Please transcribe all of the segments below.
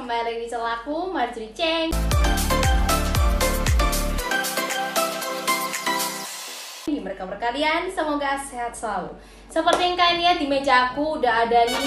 kembali lagi di channel aku, Marjorie Cheng. Gimana kabar kalian? Semoga sehat selalu. Seperti yang kalian lihat di meja aku udah ada 5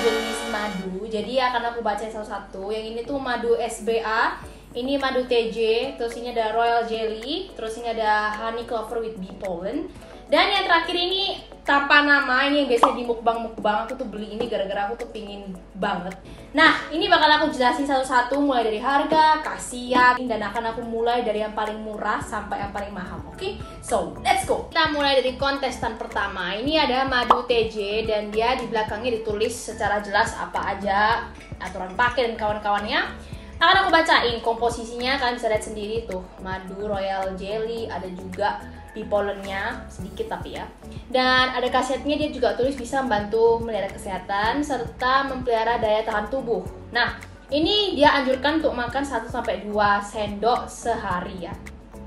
jenis madu. Jadi akan aku bacain satu-satu. Yang ini tuh madu SBA, ini madu TJ, terus ini ada royal jelly, terus ini ada honey clover with bee pollen. Dan yang terakhir ini tanpa nama, ini yang biasanya di mukbang-mukbang. Aku tuh beli ini gara-gara aku tuh pingin banget. Nah, ini bakal aku jelasin satu-satu mulai dari harga, khasiat, dan akan aku mulai dari yang paling murah sampai yang paling mahal. Oke? So, let's go. Kita mulai dari kontestan pertama. Ini ada madu TJ dan dia di belakangnya ditulis secara jelas apa aja aturan pakai dan kawan-kawannya. Akan aku bacain komposisinya, kalian bisa lihat sendiri tuh. Madu royal jelly, ada juga bee pollennya sedikit tapi ya. Dan ada khasiatnya, dia juga tulis bisa membantu melihara kesehatan serta memelihara daya tahan tubuh. Nah, ini dia anjurkan untuk makan 1-2 sendok sehari ya.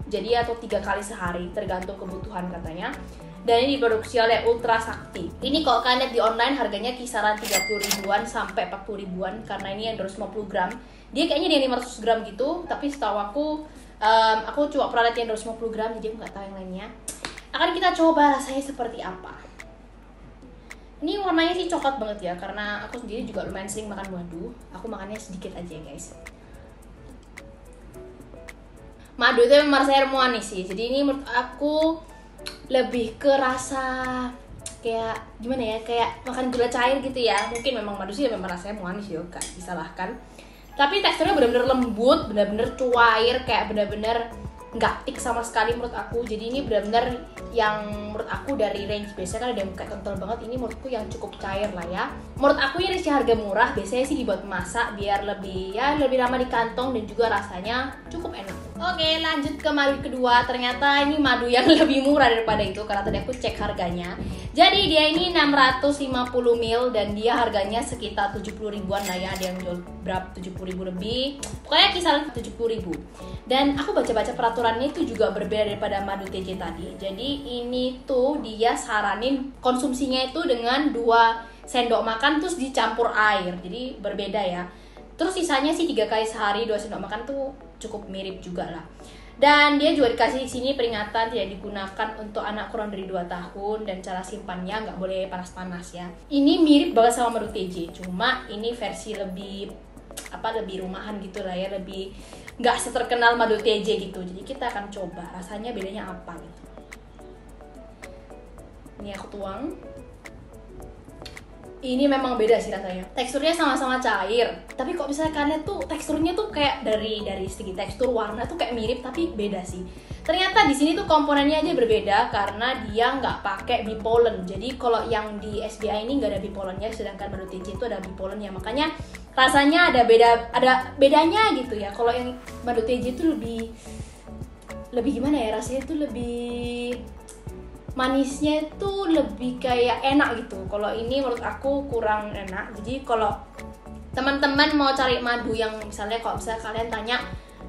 Jadi atau 3 kali sehari tergantung kebutuhan katanya. Dan ini diproduksi oleh Ultra Sakti. Ini kalau kalian lihat di online harganya kisaran 30 ribuan sampai 40 ribuan karena ini yang 250 gram. Dia kayaknya dia 500 gram gitu, tapi setahu aku cuma pernah lihat yang 250 gram, jadi aku nggak tahu yang lainnya. Akan kita coba rasanya seperti apa. Ini warnanya sih coklat banget ya, karena aku sendiri juga lumayan sering makan madu. Aku makannya sedikit aja guys. Madu itu memang rasanya manis sih, jadi ini menurut aku lebih ke rasa kayak gimana ya, kayak makan gula cair gitu ya. Mungkin memang madu sih memang rasanya manis ya, gak disalahkan. Tapi teksturnya bener-bener lembut, bener-bener cuair, kayak bener-bener nggak tik sama sekali menurut aku. Jadi ini bener-bener yang menurut aku dari range biasanya kan ada yang kayak kental banget, ini menurutku yang cukup cair lah ya. Menurut aku ini sih harga murah, biasanya sih dibuat masak biar lebih lama di kantong dan juga rasanya cukup enak. Oke, lanjut ke madu kedua. Ternyata ini madu yang lebih murah daripada itu karena tadi aku cek harganya. Jadi dia ini 650 ml dan dia harganya sekitar 70 ribuan lah ya. Ada yang jual berapa 70 ribu lebih. Pokoknya kisaran 70 ribu. Dan aku baca-baca peraturannya itu juga berbeda daripada madu TJ tadi. Jadi ini tuh dia saranin konsumsinya itu dengan 2 sendok makan terus dicampur air. Jadi berbeda ya. Terus sisanya sih 3 kali sehari 2 sendok makan tuh cukup mirip juga lah. Dan dia juga dikasih di sini peringatan tidak digunakan untuk anak kurang dari 2 tahun dan cara simpannya nggak boleh panas-panas ya. Ini mirip banget sama madu TJ, cuma ini versi lebih rumahan gitu lah ya, lebih nggak seterkenal madu TJ gitu. Jadi kita akan coba rasanya bedanya apa gitu. Ini aku tuang. Ini memang beda sih rasanya. Teksturnya sama-sama cair, tapi kok misalnya kalian tuh teksturnya tuh kayak dari segi tekstur warna tuh kayak mirip tapi beda sih. Ternyata di sini tuh komponennya aja berbeda karena dia nggak pakai bee pollen. Jadi kalau yang di SBA ini nggak ada bee pollennya, sedangkan madu TJ itu ada bee pollennya. Makanya rasanya ada bedanya gitu ya. Kalau yang madu TJ itu lebih gimana ya, rasanya tuh lebih manisnya itu lebih kayak enak gitu. Kalau ini menurut aku kurang enak. Jadi kalau teman-teman mau cari madu yang misalnya kalian tanya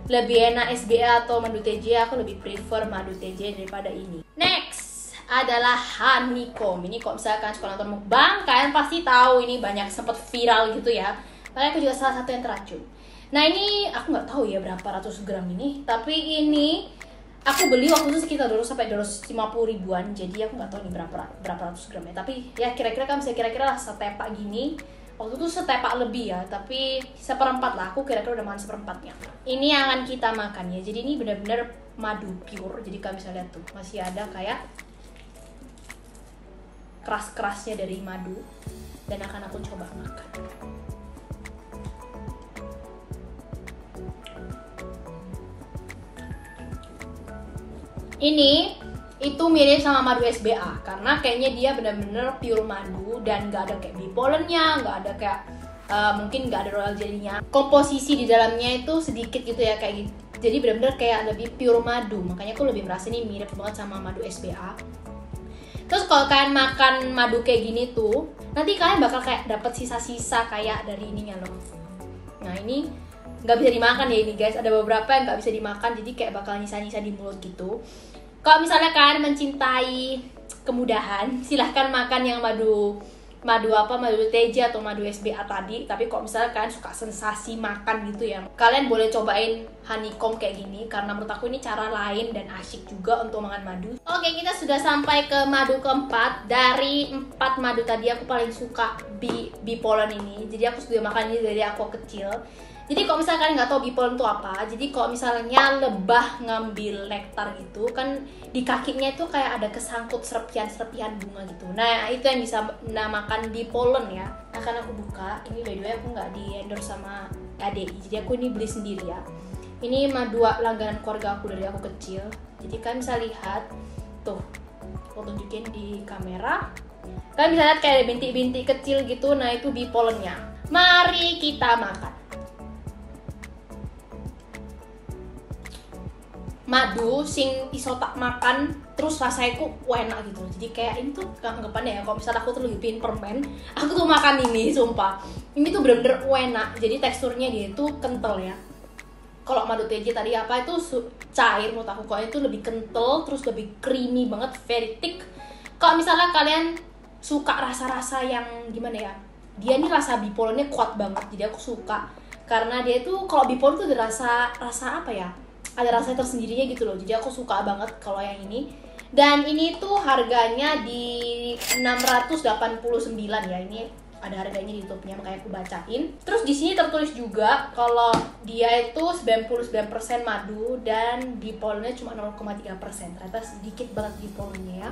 lebih enak SBA atau madu TJ, aku lebih prefer madu TJ daripada ini. Next adalah honeycomb. Ini kalau misalkan suka nonton mukbang, kalian pasti tahu ini banyak sempat viral gitu ya. Makanya aku juga salah satu yang teracun. Nah ini aku nggak tahu ya berapa ratus gram ini, tapi ini aku beli waktu itu sekitar 250 ribuan, jadi aku nggak tahu nih berapa ratus gram ya. Tapi ya kira-kira kan bisa kira-kira lah setepak gini. Waktu itu setepak lebih ya, tapi 1/4 lah. Aku kira-kira udah makan 1/4-nya. Ini yang akan kita makan ya. Jadi ini benar-benar madu pure. Jadi kalian bisa lihat tuh masih ada kayak keras-kerasnya dari madu. Dan akan aku coba makan. Ini itu mirip sama madu SBA karena kayaknya dia benar-benar pure madu dan nggak ada kayak bee pollennya, nggak ada kayak mungkin nggak ada royal jelly-nya. Komposisi di dalamnya itu sedikit gitu ya kayak gitu. Jadi benar-benar kayak lebih pure madu. Makanya aku lebih merasa ini mirip banget sama madu SBA. Terus kalau kalian makan madu kayak gini tuh, nanti kalian bakal kayak dapet sisa-sisa kayak dari ininya loh. Nah ini nggak bisa dimakan ya ini guys, ada beberapa yang nggak bisa dimakan, jadi kayak bakal nyisa-nyisa di mulut gitu. Kalau misalnya kalian mencintai kemudahan, silahkan makan yang madu madu TJ atau madu SBA tadi. Tapi kalau misalnya kalian suka sensasi makan gitu ya, kalian boleh cobain honeycomb kayak gini, karena menurut aku ini cara lain dan asyik juga untuk makan madu. Oke, kita sudah sampai ke madu keempat. Dari 4 madu tadi aku paling suka bee pollen ini. Jadi aku sudah makan ini dari aku kecil. Jadi kalau misalnya kalian nggak tahu bee pollen itu apa, jadi kalau misalnya lebah ngambil nektar gitu kan, di kakinya itu kayak ada kesangkut serpihan bunga gitu. Nah itu yang bisa namakan bee pollen ya. Akan aku buka, ini by the way aku nggak di endorse sama ADI, jadi aku ini beli sendiri ya. Ini madu langganan keluarga aku dari aku kecil. Jadi kalian bisa lihat, tuh aku tunjukin di kamera. Kalian bisa lihat kayak ada bintik-bintik kecil gitu, nah itu bee pollennya. Mari kita makan. Madu sing iso tak makan terus rasanya ku enak gitu. Jadi kayak ini tuh anggapannya ya, kalau misalnya aku tuh lebih permen, aku tuh makan ini, sumpah. Ini tuh bener-bener enak. Jadi teksturnya dia itu kental ya. Kalau madu TJ tadi apa itu cair, menurut aku kalau itu lebih kental, terus lebih creamy banget, very thick. Kalau misalnya kalian suka rasa-rasa yang gimana ya, dia nih rasa bee pollennya kuat banget, jadi aku suka. Karena dia itu kalau bee pollen tuh ada rasa apa ya, ada rasa tersendirinya gitu loh, jadi aku suka banget kalau yang ini. Dan ini tuh harganya di 689 ya, ini ada harganya di YouTube-nya, makanya aku bacain. Terus di sini tertulis juga kalau dia itu 99% madu dan bee pollennya cuma 0,3%. Ternyata sedikit banget bee pollennya ya.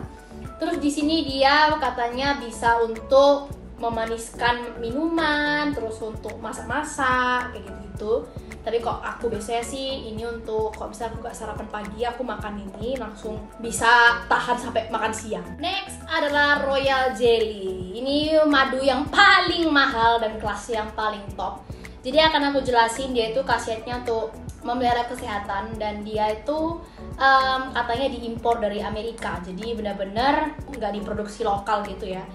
Terus di sini dia katanya bisa untuk memaniskan minuman, terus untuk masak-masak kayak gitu-gitu. Tapi kok aku biasanya sih ini untuk kalau misalnya aku gak sarapan pagi, aku makan ini langsung bisa tahan sampai makan siang. Next adalah Royal Jelly. Ini madu yang paling mahal dan kelas yang paling top. Jadi akan aku jelasin, dia itu khasiatnya untuk memelihara kesehatan, dan dia itu katanya diimpor dari Amerika. Jadi benar-benar nggak diproduksi lokal gitu ya.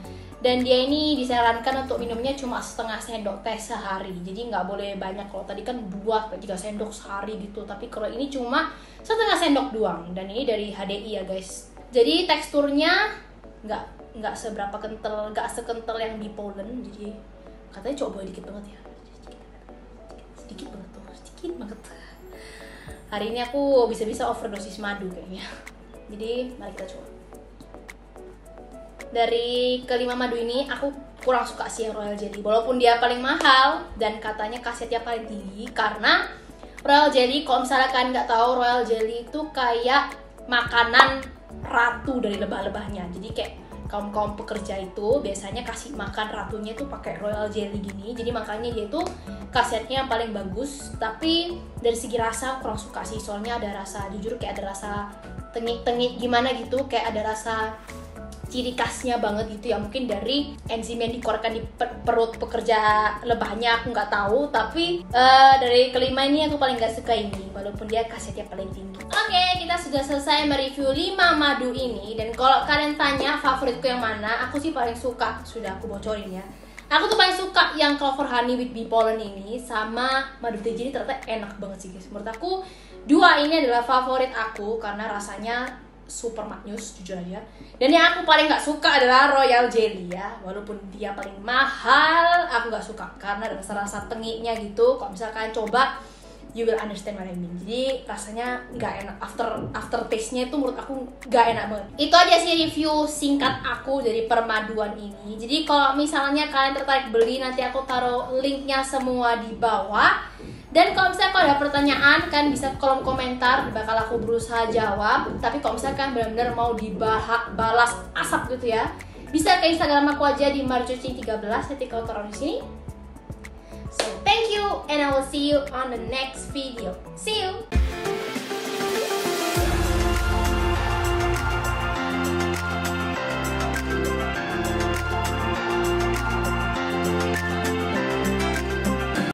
Dan dia ini disarankan untuk minumnya cuma setengah sendok teh sehari. Jadi nggak boleh banyak. Kalau tadi kan 2-3 sendok sehari gitu. Tapi kalau ini cuma setengah sendok doang. Dan ini dari HDI ya guys. Jadi teksturnya nggak seberapa kental, nggak sekental yang bee pollen. Jadi katanya coba dikit banget ya. Sedikit banget tuh, sedikit banget. Hari ini aku bisa-bisa overdosis madu kayaknya. Jadi mari kita coba. Dari kelima madu ini aku kurang suka sih yang Royal Jelly, walaupun dia paling mahal dan katanya khasiatnya paling tinggi. Karena Royal Jelly, kalau misalnya kalian nggak tahu, Royal Jelly itu kayak makanan ratu dari lebah-lebahnya. Jadi kayak kaum pekerja itu biasanya kasih makan ratunya tuh pakai Royal Jelly gini. Jadi makanya dia itu khasiatnya yang paling bagus. Tapi dari segi rasa kurang suka sih, soalnya ada rasa, jujur kayak ada rasa tengik-tengik gimana gitu, kayak ada rasa ciri khasnya banget gitu ya, mungkin dari enzim yang dikeluarkan di perut pekerja lebahnya, aku nggak tahu. Tapi dari kelima ini aku paling nggak suka ini, walaupun dia khasiatnya paling tinggi. Oke, kita sudah selesai mereview 5 madu ini. Dan kalau kalian tanya favoritku yang mana, aku sih paling suka, sudah aku bocorin ya, aku tuh paling suka yang Clover Honey with Bee Pollen ini, sama madu TJ ini ternyata enak banget sih guys. Menurut aku dua ini adalah favorit aku karena rasanya super maknyus jujur aja. Dan yang aku paling nggak suka adalah Royal Jelly ya, walaupun dia paling mahal, aku nggak suka karena ada rasa tengiknya gitu. Kalau misalnya kalian coba, you will understand what I mean. Jadi rasanya nggak enak, after taste-nya itu menurut aku nggak enak banget. Itu aja sih review singkat aku dari permaduan ini. Jadi kalau misalnya kalian tertarik beli, nanti aku taruh linknya semua di bawah. Dan kalau misalnya kalian ada pertanyaan, kan bisa kolom komentar, bakal aku berusaha jawab. Tapi kalau misalnya kalian benar-benar mau dibalas asap gitu ya, bisa ke Instagram aku aja di marjoci13, nanti kalau taruh di sini. So thank you and I will see you on the next video. See you.